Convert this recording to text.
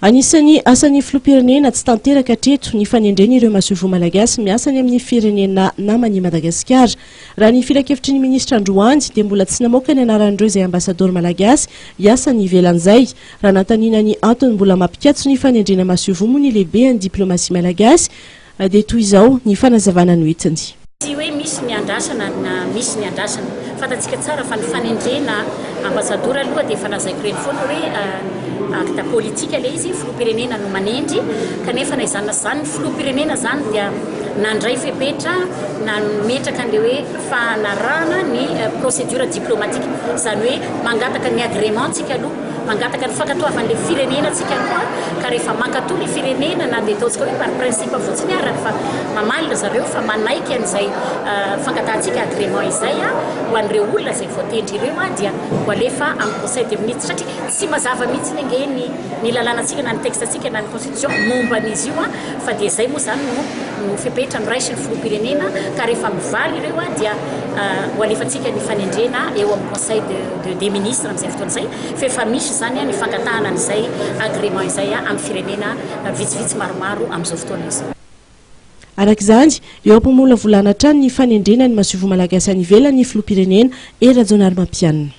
Anisan'ny asan'ny filoham-pirenena tsy tanteraka hatreto ny fanendrena ireo masovo malagasy miasa ny amin'ny firenena namany Madagasikara. Raha ny filakevitry ny ministra Androany dia mbola tsy namoaka ny anaran'ireo izay ambasador malagasy hiasa ny ivelan'izay. Raha nantanina ny antony mbola mampikatso ny fanendrena masovo moa ny lehibe ny diplomasia malagasy dia toy izao ny fanazavana noetiny. Tsy hoe misy ny andrasana na misy ny andrasana fantatsika tsara fa ny fanendrena ambasador aloha dia fanazaiko reny foana hoe acte politique ilay izy filoham-pirenena no manendry kanefa na izany zany filoham-pirenena zany dia nandray fepetra na metraka an'ilay hoe fanarahana ny procédure diplomatique izany hoe mangataka ny agrément tsika aloha mangataka ny fankatoavan'ilay firenena tsika koa ka rehefa mankatoa ny firenena na dia ataontsika hoe par principe fotsiny araka fa mamalina zareo fa manaiky an'izay fankatantsika agrément izay ho an'ireo olona izay voatendry ireo dia ho alefa amin'ny conseil des ministres satria tsy mazava mihitsy nge ny lalànatsika na ny texte-tsika na ny constitution momban'izy io fa dia izay moa zany no fepetra noraisy ny filoham-pirenena ka rehefa mivaly ireo dia ho alefantsika ny fanendrena eo amin'ny conseil des ministres amin'izay fotoana izay fa efa misy zany ny fankatahana an'izay agrément izay amin'ny firenena vitsivitsy maromaro amin'izao fotoana izy. Arak'izany eo am-pomola volana hatrany ny fanendrena ny masovo malagasy any ivelan'ny filoham-pirenena Erajonary Mampianina.